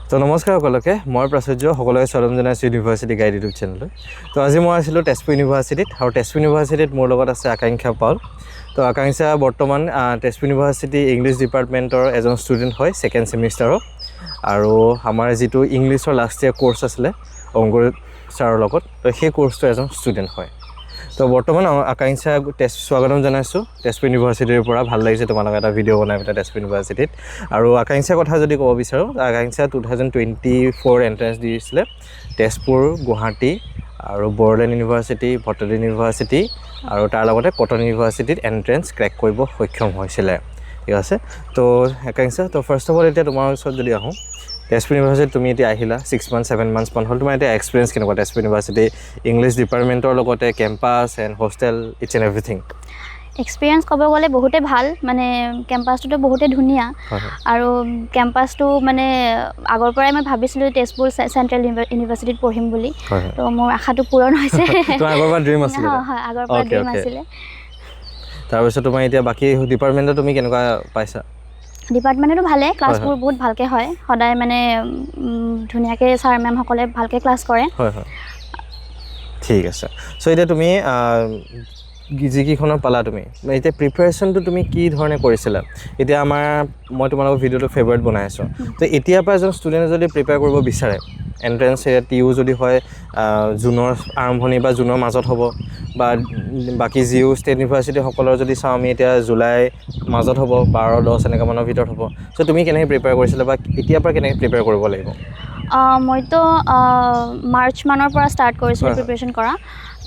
তো নমস্কাৰ সকলোকে মই প্ৰাচুৰ্য সকলোকে স্বাগতম জনাইছোঁ ইউনিভাৰ্চিটি গাইড ইউটিউব চেনেললৈ তো আজি মই আছিলোঁ তেজপুৰ ইউনিভাৰ্চিটিত আৰু তেজপুৰ ইউনিভাৰ্চিটিত মোৰ লগত আছে আকাংক্ষা পাল তো আকাংক্ষা বৰ্তমান তেজপুৰ ইউনিভাৰ্চিটি ইংলিছ ডিপাৰ্টমেণ্টৰ এজন ষ্টুডেণ্ট হয় ছেকেণ্ড ছেমিষ্টাৰৰ আৰু আমাৰ যিটো ইংলিছৰ লাষ্ট ইয়েৰ কোৰ্চ আছিলে অংকুৰ ছাৰৰ লগত তো সেই কোৰ্চটো এজন ষ্টুডেণ্ট হয় তো বৰ্তমান আকাংক্ষা স্বাগতম জনাইছোঁ তেজপুৰ ইউনিভাৰ্চিটিৰ পৰা ভাল লাগিছে তোমালোকে এটা ভিডিঅ' বনাই পেলাই তেজপুৰ ইউনিভাৰ্চিটিত আৰু আকাংক্ষাৰ কথা যদি ক'ব বিচাৰোঁ আকাংক্ষা 2024 এণ্ট্ৰেঞ্চ দিছিলে তেজপুৰ গুৱাহাটী আৰু বড়োলেণ্ড ইউনিভাৰ্চিটি ভট্টাৰী ইউনিভাৰ্চিটি আৰু তাৰ লগতে কটন ইউনিভাৰ্চিটিত এণ্ট্ৰেঞ্চ ক্ৰেক কৰিব সক্ষম হৈছিলে ঠিক আছে তো আকাংক্ষা তো ফাৰ্ষ্ট অফ অল এতিয়া তোমাৰ ওচৰত যদি আহোঁ তেজপুৰ ইউনিভাৰ্চিটিত তুমি এতিয়া আহিলা 6 months 7 months মান হ'ল তোমাৰ এতিয়া এক্সপিৰিয়েঞ্চ কেনেকুৱা তেজপুৰ ইউনিভাৰ্চিটি ইংলিছ ডিপাৰ্টমেণ্টৰ লগতে campus and hostel it's and everything experience ক'ব গ'লে বহুতে ভাল মানে কেম্পাছটোতো বহুতে ধুনীয়া আৰু কেম্পাছটো মানে আগৰ পৰাই মই ভাবিছিলোঁ তেজপুৰ চেণ্ট্ৰেল ইউনিভাৰ্চিটিত পঢ়িম বুলি তো মোৰ আশাটো পূৰণ হৈছে আগৰ পৰা ড্ৰিম আছিলে হয় আগৰ পৰা ড্ৰিম আছিলে তাৰপিছত তোমাৰ এতিয়া বাকী ডিপাৰ্টমেণ্টত তুমি কেনেকুৱা পাইছা ডিপাৰ্টমেণ্টটো ভালে ক্লাছবোৰ বহুত ভালকৈ হয় সদায় মানে ধুনীয়াকৈ ছাৰ মেমসকলে ভালকৈ ক্লাছ কৰে হয় হয় ঠিক আছে চ' এতিয়া তুমি যিকেইখনত পালা তুমি এতিয়া প্ৰিপেৰেশ্যনটো তুমি কি ধৰণে কৰিছিলা এতিয়া মই তোমালোকৰ ভিডিঅ'টো ফেভৰেট বনাই আছোঁ তো এতিয়াৰ পৰা এজন ষ্টুডেণ্টে যদি প্ৰিপেয়াৰ কৰিব বিচাৰে এণ্ট্ৰেঞ্চ টিউ যদি হয় জুনৰ আৰম্ভণি বা জুনৰ মাজত হ'ব বা বাকী জিউ ষ্টেট ইউনিভাৰ্চিটিসকলৰ যদি চাওঁ আমি এতিয়া জুলাই মাজত হ'ব 12-10 এনেকুৱা মানৰ ভিতৰত হ'ব চ' তুমি কেনেকৈ প্ৰিপেয়াৰ কৰিছিলা বা এতিয়াৰ পৰা কেনেকৈ প্ৰিপেয়াৰ কৰিব লাগিব মইতো মাৰ্চ মানৰ পৰা ষ্টাৰ্ট কৰিছিলোঁ প্ৰিপেৰেশ্যন কৰা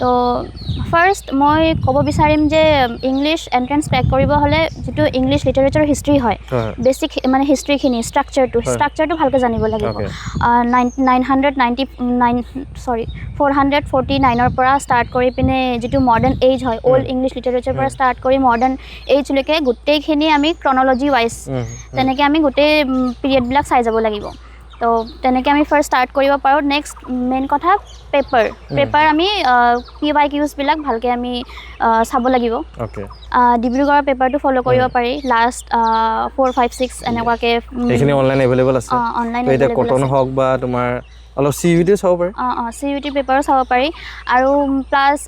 তো ফাৰ্ষ্ট মই ক'ব বিচাৰিম যে ইংলিছ এণ্ট্ৰেঞ্চ ক্ৰেক কৰিব হ'লে যিটো ইংলিছ লিটাৰেচাৰ হিষ্ট্ৰী হয় বেছিক মানে হিষ্ট্ৰীখিনি ষ্ট্ৰাকচাৰটো ভালকৈ জানিব লাগিব 449ৰ পৰা ষ্টাৰ্ট কৰি পিনে যিটো মডাৰ্ণ এজ হয় অল্ড ইংলিছ লিটাৰেচাৰৰ পৰা ষ্টাৰ্ট কৰি মডাৰ্ণ এজলৈকে গোটেইখিনি আমি ক্ৰনলজি ৱাইজ তেনেকৈ আমি গোটেই পিৰিয়ডবিলাক চাই যাব লাগিব তো তেনেকৈ আমি ফাৰ্ষ্ট ষ্টাৰ্ট কৰিব পাৰোঁ নেক্সট মেইন কথা পেপাৰ আমি PYQsবিলাক ভালকৈ আমি চাব লাগিব ডিব্ৰুগড়ৰ পেপাৰটো ফ'ল' কৰিব পাৰি লাষ্ট 4, 5, 6 এনেকুৱাকৈ এইখিনি অনলাইন এভেইলেবল আছে অনলাইন এতিয়া কটন হওক বা তোমাৰ অলপ CUET চাব পাৰি CUET পেপাৰো চাব পাৰি আৰু প্লাছ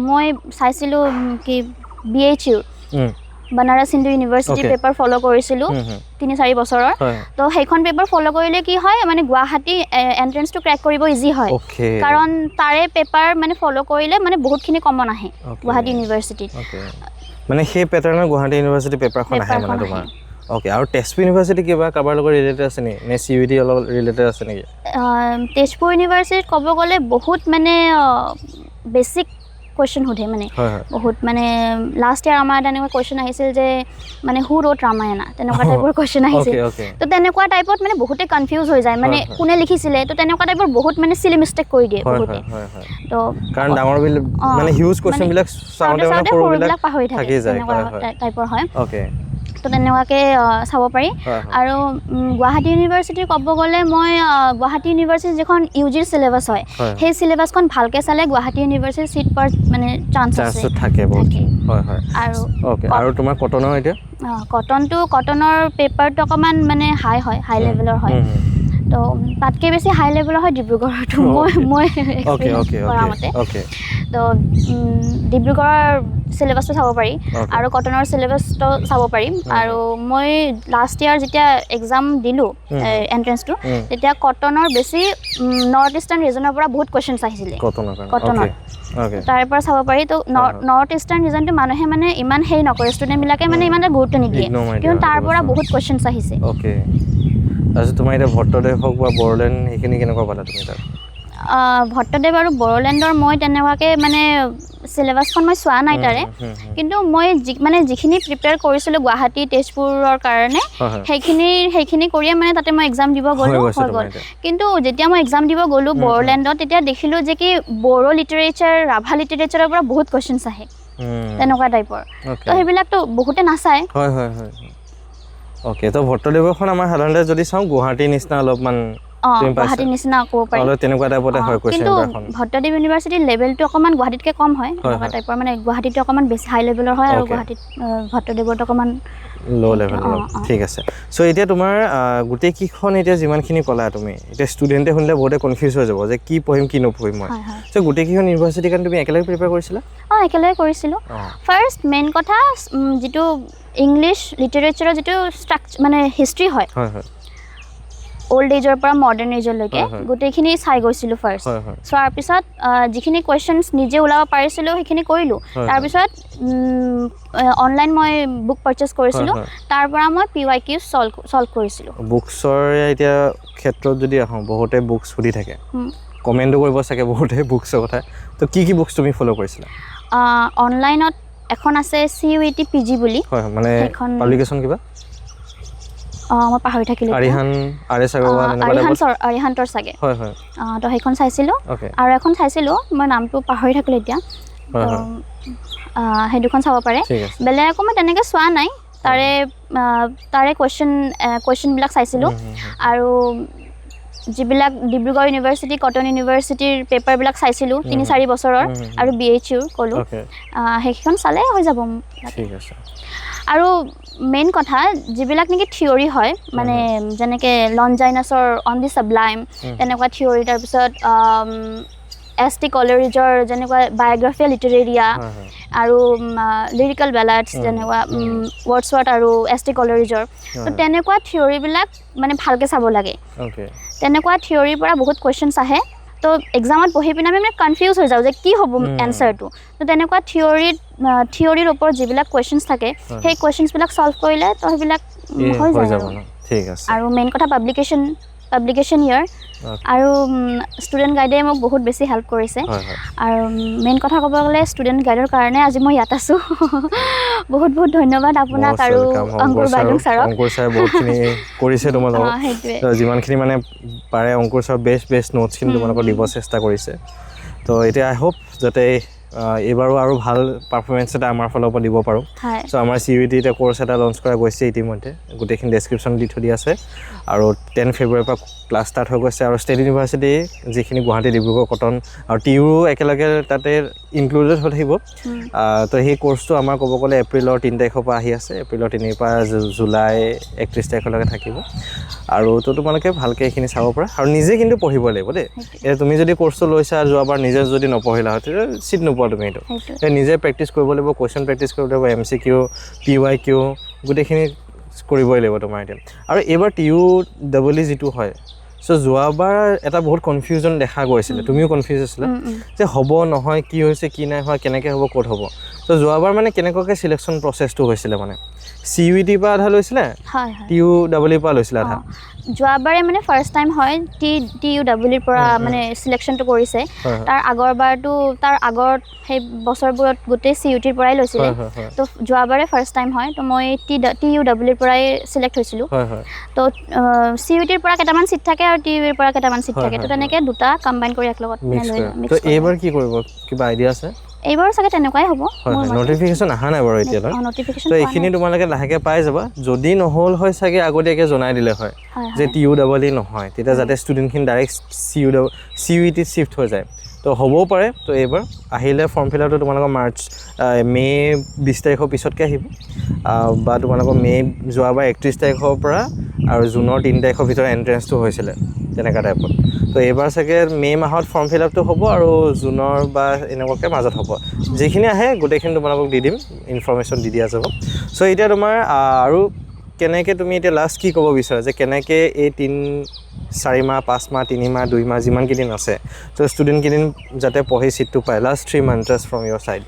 মই চাইছিলোঁ কি BHU Banaras Hindu university paper follow' কৰিছিলোঁ 3-4 বছৰৰ তো সেইখন পেপাৰ ফ'ল' কৰিলে কি হয় মানে গুৱাহাটী এণ্ট্ৰেঞ্চটো ক্ৰেক কৰিব ইজি হয় কাৰণ তাৰে পেপাৰ মানে ফ'ল' কৰিলে মানে বহুতখিনি কমন আহে গুৱাহাটী ইউনিভাৰ্চিটিত মানে সেই পেটাৰ্ণৰ গুৱাহাটী ইউনিভাৰ্চিটি পেপাৰখন আহে মানে তোমাৰ অ'কে আৰু তেজপুৰ ইউনিভাৰ্চিটি কিবা কাৰোবাৰ লগত ৰিলেটেড আছে নেকি নে CUET অলপ ৰিলেটেড আছে নেকি তেজপুৰ ইউনিভাৰ্চিটিত ক'ব গ'লে বহুত মানে বেছিক কুৱেশ্যন সোধে মানে বহুত মানে লাষ্ট ইয়াৰ আমাৰ তেনেকুৱা কুৱেশ্যন আহিছিল যে মানে হু ৰোট ৰামায়ণা তেনেকুৱা টাইপৰ কুৱেশ্যন আহিছিল তো তেনেকুৱা টাইপত মানে বহুতে কনফিউজ হৈ যায় মানে কোনে লিখিছিলে তো তেনেকুৱা টাইপৰ বহুত মানে চিলি মিষ্টেক কৰি দিয়ে বহুতে তো কাৰণ ডাঙৰ মানে হিউজ কুৱেশ্যনবিলাক চাওঁতে মানে সৰুবিলাক পাহৰি থাকে তেনেকুৱা টাইপৰ হয় তো তেনেকুৱাকৈ চাব পাৰি আৰু গুৱাহাটী ইউনিভাৰ্চিটিৰ ক'ব গ'লে মই গুৱাহাটী ইউনিভাৰ্চিটিৰ যিখন UGৰ চিলেবাছ হয় সেই চিলেবাছখন ভালকৈ চালে গুৱাহাটী ইউনিভাৰ্চিটিৰ চিট পোৱাৰ মানে চান্স থাকে আৰু তোমাৰ কটনৰ এতিয়া কটনৰ পেপাৰটো অকণমান মানে হাই লেভেলৰ হয় তো তাতকৈ বেছি হাই লেভেলৰ হয় ডিব্ৰুগড়তো মই কৰা মতে তো ডিব্ৰুগড়ৰ চিলেবাছটো চাব পাৰি আৰু কটনৰ চিলেবাছটো চাব পাৰিম আৰু মই লাষ্ট ইয়াৰ যেতিয়া এক্সাম দিলোঁ এণ্ট্ৰেঞ্চটো তেতিয়া কটনৰ বেছি নৰ্থ ইষ্টাৰ্ণ ৰিজনৰ পৰা বহুত কুৱেশ্যনছ আহিছিলে কটনৰ তাৰ পৰা চাব পাৰি তো নৰ্থ ইষ্টাৰ্ণ ৰিজনটো মানুহে মানে ইমান হেৰি নকৰে ষ্টুডেণ্টবিলাকে মানে ইমান এটা গুৰুত্ব নিদিয়ে কিন্তু তাৰ পৰা বহুত কুৱেশ্যনছ আহিছে তাৰপিছত তোমাৰ এতিয়া ভট্টদেৱ হওক বা বড়োলেণ্ড সেইখিনি কেনেকুৱা পালা তুমি তাত ভট্টদেৱ আৰু বড়োলেণ্ডৰ মই তেনেকুৱাকৈ মানে চিলেবাছখন মই চোৱা নাই তাৰে কিন্তু মই মানে যিখিনি প্ৰিপেয়াৰ কৰিছিলোঁ গুৱাহাটী তেজপুৰৰ কাৰণে সেইখিনি কৰিয়ে মানে তাতে মই এক্সাম দিব গ'লোঁ হৈ গ'ল কিন্তু যেতিয়া মই এক্সাম দিব গ'লোঁ বড়োলেণ্ডত তেতিয়া দেখিলোঁ যে কি বড়ো লিটাৰেচাৰ ৰাভা লিটাৰেচাৰৰ পৰা বহুত কুৱেশ্যনছ আহে তেনেকুৱা টাইপৰ তো সেইবিলাকতো বহুতে নাচায় অ'কে তো ভট্টদেৱখন আমাৰ সাধাৰণতে যদি চাওঁ গুৱাহাটীৰ নিচিনা অলপমান গুৱাহাটীৰ নিচিনা ক'ব পাৰি তেনেকুৱা টাইপতে হয় কোৱেশ্চন কিন্তু পেপাৰখন ভট্টদেৱ ইউনিভাৰ্চিটিৰ লেভেলটো অকণমান গুৱাহাটীতকৈ কম হয় এনেকুৱা টাইপৰ মানে গুৱাহাটীটো অকণমান বেছি হাই লেভেলৰ হয় আৰু গুৱাহাটীত ভট্টদেৱত অকণমান ল' লেভেলৰ ঠিক আছে চ' এতিয়া তোমাৰ গোটেইকেইখন এতিয়া যিমানখিনি ক'লা তুমি এতিয়া ষ্টুডেণ্টে শুনিলে বহুতে কনফিউজ হৈ যাব যে কি পঢ়িম কি নপঢ়িম মই চ' গোটেইকেইখন ইউনিভাৰ্চিটিৰ কাৰণে তুমি একেলগে প্ৰিপেয়াৰ কৰিছিলা একেলগে কৰিছিলোঁ ফাৰ্ষ্ট মেইন কথা যিটো ইংলিছ লিটাৰেচাৰৰ যিটো মানে হিষ্ট্ৰী হয় অল্ড এজৰ পৰা মডাৰ্ণ এজলৈকে গোটেইখিনি চাই গৈছিলোঁ ফাৰ্ষ্ট চোৱাৰ পিছত যিখিনি কুৱেশ্যনছ নিজে ওলাব পাৰিছিলোঁ সেইখিনি কৰিলোঁ তাৰপিছত অনলাইন মই বুক পাৰ্চেছ কৰিছিলোঁ তাৰ পৰা মই PYQ ছল্ভ কৰিছিলোঁ বুকছৰ এতিয়া ক্ষেত্ৰত যদি আহোঁ বহুতে বুকছ সুধি থাকে কমেণ্টো কৰিব চাগে বহুতে বুকছৰ কথা তো কি বুকছ তুমি ফ'ল' কৰিছিলা অনলাইনত এখন আছে CUET PG বুলি হয় মানে পাব্লিকেশ্যন কিবা মই পাহৰি থাকিলোঁ আৰিহান্তৰ চাগে তো সেইখন চাইছিলোঁ আৰু এখন চাইছিলোঁ মই নামটো পাহৰি থাকিলোঁ এতিয়া সেই দুখন চাব পাৰে বেলেগ একো মই তেনেকৈ চোৱা নাই তাৰে কুৱেশ্যনবিলাক চাইছিলোঁ আৰু যিবিলাক ডিব্ৰুগড় ইউনিভাৰ্চিটি কটন ইউনিভাৰ্চিটিৰ পেপাৰবিলাক চাইছিলোঁ 3-4 বছৰৰ আৰু BHUৰ ক'লোঁ সেইখন চালে হৈ যাব ঠিক আছে আৰু মেইন কথা যিবিলাক নেকি থিয়ৰী হয় মানে যেনেকৈ লনজাইনাছৰ অন দি সাবলাইম তেনেকুৱা থিয়ৰী তাৰপিছত ST কলেৰিজৰ যেনেকুৱা বায়'গ্ৰাফিয়া লিটাৰেৰিয়া আৰু লিৰিকেল বেলাডছ যেনেকুৱা ৱৰ্ডছৱৰ্থ আৰু ST কলেৰিজৰ তো তেনেকুৱা থিয়ৰীবিলাক মানে ভালকৈ চাব লাগে তেনেকুৱা থিয়ৰীৰ পৰা বহুত কুৱেশ্যনছ আহে তো এক্সামত বহি পিনে আমি মানে কনফিউজ হৈ যাওঁ যে কি হ'ব এনচাৰটো তো তেনেকুৱা থিয়ৰীৰ ওপৰত যিবিলাক কুৱেশ্যনছ থাকে সেই কুৱেশ্যনছবিলাক ছল্ভ কৰিলে তো সেইবিলাক হৈ যায় ঠিক আছে আৰু মেইন কথা পাব্লিকেশ্যন ইয়াৰ আৰু ষ্টুডেণ্ট গাইডে মোক বহুত বেছি হেল্প কৰিছে আৰু মেইন কথা ক'ব গ'লে ষ্টুডেণ্ট গাইডৰ কাৰণে আজি মই ইয়াত আছোঁ বহুত বহুত ধন্যবাদ আপোনাক আৰু অংকুৰ বাইদেউ ছাৰক অংকুৰ ছাৰে বহুতখিনি কৰিছে তোমালোকক যিমানখিনি মানে পাৰে অংকুৰ ছাৰ বেষ্ট নোটছখিনি তোমালোকক দিব চেষ্টা কৰিছে তো এতিয়া আই হোপ যাতে এইবাৰো আৰু ভাল পাৰফৰ্মেঞ্চ এটা আমাৰ ফালৰ পৰা দিব পাৰোঁ চ' আমাৰ CUET এতিয়া কোৰ্চ এটা লঞ্চ কৰা গৈছে ইতিমধ্যে গোটেইখিনি ডেছক্ৰিপশ্যন দি থৈ দিয়া আছে আৰু 10 ফেব্ৰুৱাৰীৰ পৰা ক্লাছ ষ্টাৰ্ট হৈ গৈছে আৰু ষ্টেট ইউনিভাৰ্চিটি যিখিনি গুৱাহাটী ডিব্ৰুগড় কটন আৰু TU একেলগে তাতে ইনক্লুডেড হৈ থাকিব তো সেই কোৰ্চটো আমাৰ ক'ব গ'লে এপ্ৰিলৰ 3 তাৰিখৰ পৰা আহি আছে এপ্ৰিলৰ 3 পৰা জুলাই 31 তাৰিখলৈকে থাকিব আৰু তো তোমালোকে ভালকৈ এইখিনি চাব পাৰা আৰু নিজে কিন্তু পঢ়িব লাগিব দেই এতিয়া তুমি যদি কোৰ্চটো লৈছা যোৱাবাৰ নিজে যদি নপঢ়িলা হয় তেতিয়া চিট নোপোৱা তুমি এইটো নিজে প্ৰেক্টিছ কৰিব লাগিব কুৱেশ্যন প্ৰেক্টিছ কৰিব লাগিব MCQ PYQ গোটেইখিনি কৰিবই লাগিব তোমাৰ এতিয়া আৰু এইবাৰ TUEE যিটো হয় চ' যোৱাবাৰ এটা বহুত কনফিউজন দেখা গৈছিলে তুমিও কনফিউজ আছিলা যে হ'ব নহয় কি হৈছে কি নাই হোৱা কেনেকৈ হ'ব ক'ত হ'ব চ' যোৱাবাৰ মানে কেনেকুৱাকৈ চিলেকশ্যন প্ৰচেছটো হৈছিলে মানে CUET পৰা আধা লৈছিলে TUEE পৰা লৈছিলে আধা যোৱাবাৰে মানে ফাৰ্ষ্ট টাইম হয় TUEE পৰা মানে চিলেকশ্যনটো কৰিছে তাৰ আগত সেই বছৰবোৰত গোটেই CUETৰ পৰাই লৈছিলে তো যোৱাবাৰে ফাৰ্ষ্ট টাইম হয় তো মই TUEE পৰাই চিলেক্ট হৈছিলোঁ তো CUETৰ পৰা কেইটামান চিট থাকে আৰু TUEৰ পৰা কেইটামান চিট থাকে তো তেনেকৈ দুটা কম্বাইন কৰি একলগত তো এইবাৰ কি কৰিব কিবা আইডিয়া আছে এইবাৰ চাগে তেনেকুৱাই হ'ব নটিফিকেশ্যন অহা নাই বাৰু এতিয়ালৈ তো এইখিনি তোমালোকে লাহেকৈ পাই যাবা যদি নহ'ল হয় চাগে আগতীয়াকৈ জনাই দিলে হয় যে TUEE নহয় তেতিয়া যাতে ষ্টুডেণ্টখিনি ডাইৰেক্ট CUET চিফ্ট হৈ যায় তো হ'বও পাৰে তো এইবাৰ আহিলে ফৰ্ম ফিল আপটো তোমালোকৰ মে 20 তাৰিখৰ পিছতকৈ আহিব বা তোমালোকৰ যোৱাবাৰ 31 তাৰিখৰ পৰা আৰু জুনৰ 3 তাৰিখৰ ভিতৰত এণ্ট্ৰেঞ্চটো হৈছিলে তেনেকুৱা টাইপত তো এইবাৰ চাগে মে মাহত ফৰ্ম ফিল আপটো হ'ব আৰু জুনৰ বা এনেকুৱাকৈ মাজত হ'ব যিখিনি আহে গোটেইখিনি তোমালোকক দি দিম ইনফৰ্মেশ্যন দি দিয়া যাব চ' এতিয়া তোমাৰ আৰু কেনেকৈ তুমি এতিয়া লাষ্ট কি ক'ব বিচাৰা যে কেনেকৈ এই 4 মাহ 5 মাহ 3 মাহ 2 মাহ যিমান কেইদিন আছে তো ষ্টুডেণ্টকেইদিন যাতে পঢ়ি চিটটো পায় last 3 months from your side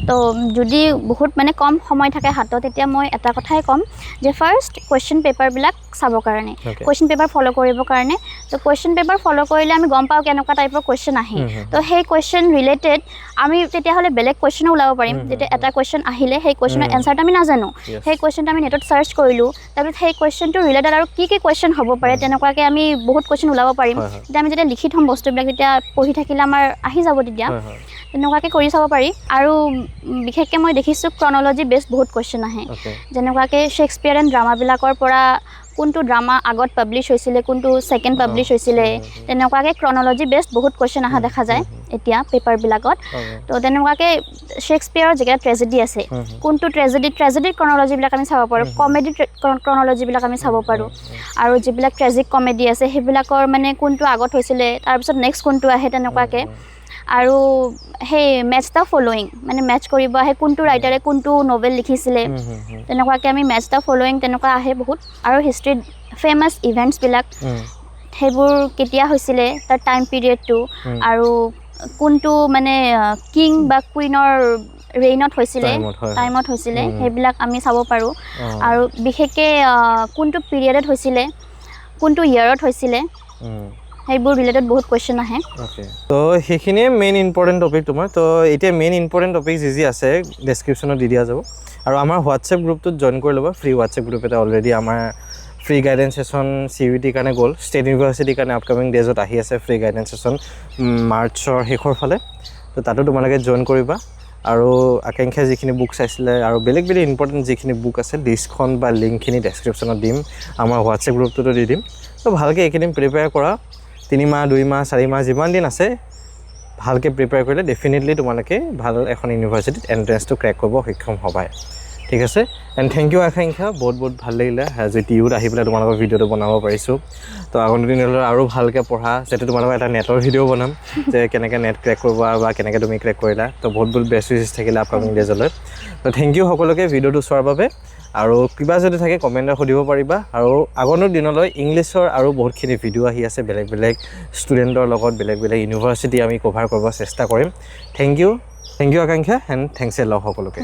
তো যদি বহুত মানে কম সময় থাকে হাতত তেতিয়া মই এটা কথাই ক'ম যে ফাৰ্ষ্ট কুৱেশ্যন পেপাৰবিলাক চাবৰ কাৰণে কুৱেশ্যন পেপাৰ ফ'ল' কৰিবৰ কাৰণে তো কুৱেশ্যন পেপাৰ ফ'ল' কৰিলে আমি গম পাওঁ কেনেকুৱা টাইপৰ কুৱেশ্যন আহে তো সেই কুৱেশ্যন ৰিলেটেড আমি তেতিয়াহ'লে বেলেগ কুৱেশ্যনো ওলাব পাৰিম যেতিয়া এটা কুৱেশ্যন আহিলে সেই কুৱেশ্যনৰ এনচাৰটো আমি নাজানো সেই কুৱেশ্যনটো আমি নেটত চাৰ্চ কৰিলোঁ তাৰপিছত সেই কুৱেশ্যনটো ৰিলেটেড আৰু কি কুৱেশ্যন হ'ব পাৰে তেনেকুৱাকৈ আমি বহুত কুৱেশ্যন ওলাব পাৰিম তেতিয়া আমি যেতিয়া লিখি থ'ম বস্তুবিলাক তেতিয়া পঢ়ি থাকিলে আমাৰ আহি যাব তেতিয়া তেনেকুৱাকৈ কৰি চাব পাৰি আৰু বিশেষকৈ মই দেখিছোঁ ক্ৰনলজি বেছড বহুত কুৱেশ্যন আহে যেনেকুৱাকৈ শ্বেক্সপিয়াৰিয়ান ড্ৰামাবিলাকৰ পৰা কোনটো ড্ৰামা আগত পাব্লিছ হৈছিলে কোনটো সেকেন্ড পাব্লিছ হৈছিলে তেনেকুৱাকৈ ক্ৰনলজি বেছড বহুত কোৱেশ্চন অহা দেখা যায় এতিয়া পেপাৰবিলাকত তো তেনেকুৱাকৈ শ্বেক্সপিয়াৰৰ যিকেইটা ট্ৰেজেডি আছে কোনটো ট্ৰেজেডিৰ ক্ৰনলজিবিলাক আমি চাব পাৰোঁ কমেডি ক্ৰনলজিবিলাক আমি চাব পাৰোঁ আৰু যিবিলাক ট্ৰেজিক কমেডি আছে সেইবিলাকৰ মানে কোনটো আগত হৈছিলে তাৰপিছত নেক্সট কোনটো আহে তেনেকুৱাকৈ আৰু সেই মেটচ দ্য ফলোয়িং মানে মেটচ কৰিব আহে কোনটো ৰাইটাৰে কোনটো নভেল লিখিছিলে তেনেকুৱাকৈ আমি মেটচ দ্য ফলোয়িং তেনেকুৱা আহে বহুত আৰু হিষ্ট্ৰীত ফেমাছ ইভেণ্টছবিলাক সেইবোৰ কেতিয়া হৈছিলে তাৰ টাইম পিৰিয়ডটো আৰু কোনটো মানে কিং বা কুইনৰ ৰেইনত হৈছিলে টাইমত হৈছিলে সেইবিলাক আমি চাব পাৰোঁ আৰু বিশেষকৈ কোনটো পিৰিয়ডত হৈছিলে কোনটো ইয়েৰত হৈছিলে সেইবোৰ ৰিলেটেড বহুত কোৱেশ্চন আহে তো সেইখিনিয়ে মেইন ইম্পৰ্টেণ্ট টপিক তোমাৰ তো এতিয়া মেইন ইম্পৰ্টেণ্ট টপিক যি আছে ডেছক্ৰিপশ্যনত দি দিয়া যাব আৰু আমাৰ হোৱাটছএপ গ্ৰুপটোত জইন কৰি ল'বা ফ্ৰী হোৱাটছএপ গ্ৰুপ এটা অলৰেডি আমাৰ ফ্ৰী গাইডেন্স ছেশ্যন CUET কাৰণে গ'ল ষ্টেট ইউনিভাৰ্চিটিৰ কাৰণে আপকামিং ডেজত আহি আছে ফ্ৰী গাইডেন্স ছেশ্যন মাৰ্চৰ শেষৰ ফালে তো তাতো তোমালোকে জইন কৰিবা আৰু আকাংক্ষাই যিখিনি বুক চাইছিলে আৰু বেলেগ ইম্পৰ্টেণ্ট যিখিনি বুক আছে লিষ্টখন বা লিংকখিনি ডেছক্ৰিপশ্যনত দিম আমাৰ হোৱাটছএপ গ্ৰুপটোতো দি দিম তো ভালকৈ এইখিনি প্ৰিপেয়াৰ কৰা 3 মাহ 2 মাহ 4 মাহ যিমান দিন আছে ভালকৈ প্ৰিপেয়াৰ কৰিলে ডেফিনেটলি তোমালোকে ভাল এখন ইউনিভাৰ্চিটিত এণ্ট্ৰেঞ্চটো ক্ৰেক কৰিব সক্ষম হ'বাই ঠিক আছে এণ্ড থেংক ইউ আকাংক্ষা বহুত ভাল লাগিলে আজি টিউত আহি পেলাই তোমালোকৰ ভিডিঅ'টো বনাব পাৰিছোঁ তো আগন্তুক দিনলৈ আৰু ভালকৈ পঢ়া যাতে তোমালোকৰ এটা নেটৰ ভিডিঅ' বনাম যে কেনেকৈ নেট ক্ৰেক কৰিব বা কেনেকৈ তুমি ক্ৰেক কৰিলা তো বহুত বেষ্ট উইচেছ থাকিলে আপকামিং ডেজলৈ তো থেংক ইউ সকলোকে ভিডিঅ'টো চোৱাৰ বাবে আৰু কিবা যদি থাকে কমেণ্টত সুধিব পাৰিবা আৰু আগন্তুক দিনলৈ ইংলিছৰ আৰু বহুতখিনি ভিডিঅ' আহি আছে বেলেগ ষ্টুডেণ্টৰ লগত বেলেগ ইউনিভাৰ্চিটি আমি কভাৰ কৰিব চেষ্টা কৰিম থেংক ইউ আকাংক্ষা এণ্ড থেংকছ এ লভ সকলোকে